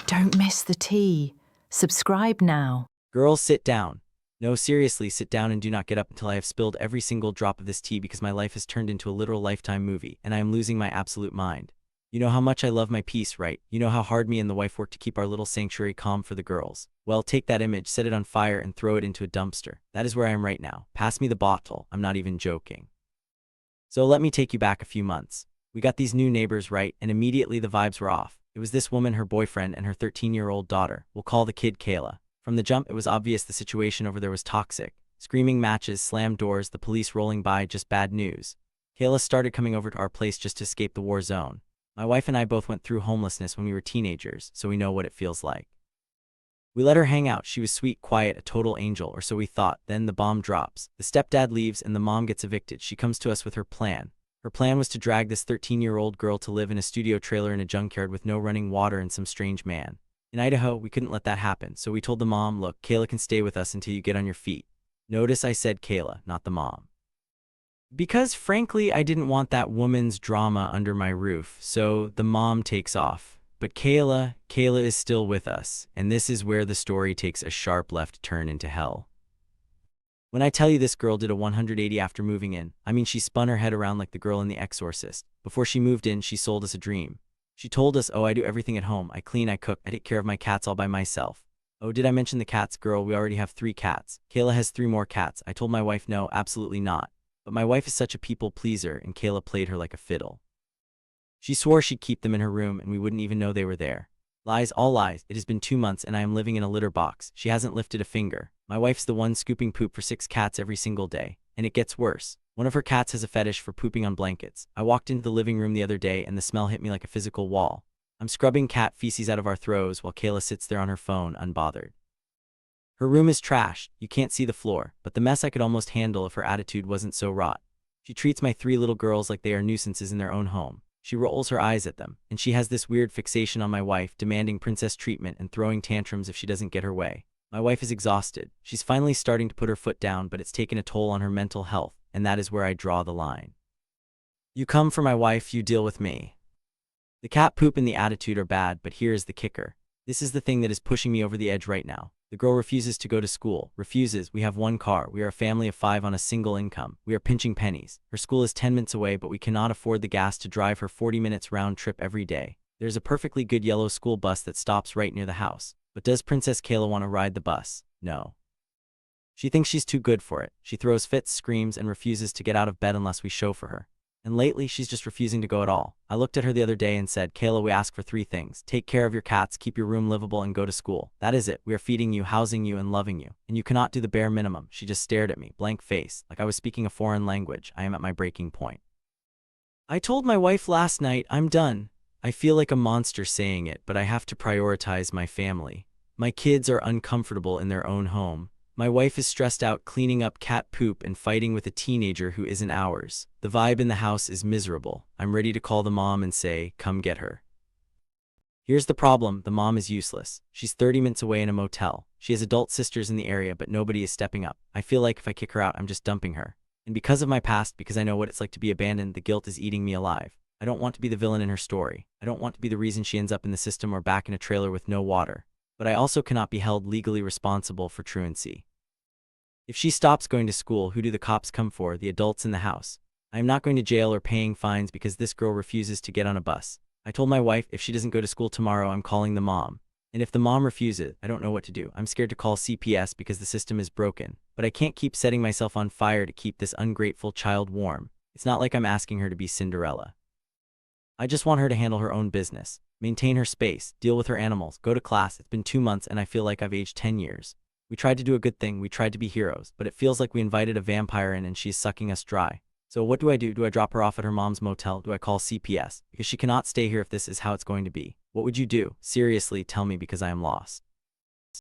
Don't miss the tea. Subscribe now. Girls, sit down. No, seriously, sit down and do not get up until I have spilled every single drop of this tea because my life has turned into a literal Lifetime movie, and I am losing my absolute mind. You know how much I love my peace, right? You know how hard me and the wife work to keep our little sanctuary calm for the girls. Well, take that image, set it on fire, and throw it into a dumpster. That is where I am right now. Pass me the bottle. I'm not even joking. So let me take you back a few months. We got these new neighbors, right? And immediately the vibes were off. It was this woman, her boyfriend, and her 13-year-old daughter. We'll call the kid Kayla. From the jump, it was obvious the situation over there was toxic. Screaming matches, slammed doors, the police rolling by, just bad news. Kayla started coming over to our place just to escape the war zone. My wife and I both went through homelessness when we were teenagers, so we know what it feels like. We let her hang out. She was sweet, quiet, a total angel, or so we thought. Then the bomb drops. The stepdad leaves and the mom gets evicted. She comes to us with her plan. Her plan was to drag this 13-year-old girl to live in a studio trailer in a junkyard with no running water and some strange man. In Idaho, we couldn't let that happen, so we told the mom, look, Kayla can stay with us until you get on your feet. Notice I said Kayla, not the mom. Because frankly, I didn't want that woman's drama under my roof, so the mom takes off. But Kayla is still with us, and this is where the story takes a sharp left turn into hell. When I tell you this girl did a 180 after moving in, I mean she spun her head around like the girl in The Exorcist. Before she moved in, she sold us a dream. She told us, oh, I do everything at home. I clean, I cook, I take care of my cats all by myself. Oh, did I mention the cats? Girl, we already have 3 cats. Kayla has 3 more cats. I told my wife no, absolutely not. But my wife is such a people pleaser, and Kayla played her like a fiddle. She swore she'd keep them in her room and we wouldn't even know they were there. Lies, all lies. It has been 2 months and I am living in a litter box. She hasn't lifted a finger. My wife's the one scooping poop for 6 cats every single day. And it gets worse. One of her cats has a fetish for pooping on blankets. I walked into the living room the other day and the smell hit me like a physical wall. I'm scrubbing cat feces out of our throws while Kayla sits there on her phone, unbothered. Her room is trashed. You can't see the floor, but the mess I could almost handle if her attitude wasn't so wrought. She treats my 3 little girls like they are nuisances in their own home. She rolls her eyes at them, and she has this weird fixation on my wife, demanding princess treatment and throwing tantrums if she doesn't get her way. My wife is exhausted. She's finally starting to put her foot down, but it's taken a toll on her mental health, and that is where I draw the line. You come for my wife, you deal with me. The cat poop and the attitude are bad, but here is the kicker. This is the thing that is pushing me over the edge right now. The girl refuses to go to school. Refuses. We have 1 car. We are a family of 5 on a single income. We are pinching pennies. Her school is 10 minutes away, but we cannot afford the gas to drive her 40 minutes round trip every day. There's a perfectly good yellow school bus that stops right near the house. But does Princess Kayla want to ride the bus? No. She thinks she's too good for it. She throws fits, screams, and refuses to get out of bed unless we chauffeur her. And lately, she's just refusing to go at all. I looked at her the other day and said, Kayla, we ask for 3 things. Take care of your cats, keep your room livable, and go to school. That is it. We are feeding you, housing you, and loving you. And you cannot do the bare minimum. She just stared at me, blank face, like I was speaking a foreign language. I am at my breaking point. I told my wife last night, I'm done. I feel like a monster saying it, but I have to prioritize my family. My kids are uncomfortable in their own home. My wife is stressed out cleaning up cat poop and fighting with a teenager who isn't ours. The vibe in the house is miserable. I'm ready to call the mom and say, come get her. Here's the problem, the mom is useless. She's 30 minutes away in a motel. She has adult sisters in the area, but nobody is stepping up. I feel like if I kick her out, I'm just dumping her. And because of my past, because I know what it's like to be abandoned, the guilt is eating me alive. I don't want to be the villain in her story. I don't want to be the reason she ends up in the system or back in a trailer with no water. But I also cannot be held legally responsible for truancy. If she stops going to school, who do the cops come for? The adults in the house. I am not going to jail or paying fines because this girl refuses to get on a bus. I told my wife if she doesn't go to school tomorrow, I'm calling the mom. And if the mom refuses, I don't know what to do. I'm scared to call CPS because the system is broken. But I can't keep setting myself on fire to keep this ungrateful child warm. It's not like I'm asking her to be Cinderella. I just want her to handle her own business, maintain her space, deal with her animals, go to class. It's been 2 months and I feel like I've aged 10 years. We tried to do a good thing, we tried to be heroes, but it feels like we invited a vampire in and she's sucking us dry. So what do? Do I drop her off at her mom's motel? Do I call CPS? Because she cannot stay here if this is how it's going to be. What would you do? Seriously, tell me because I am lost.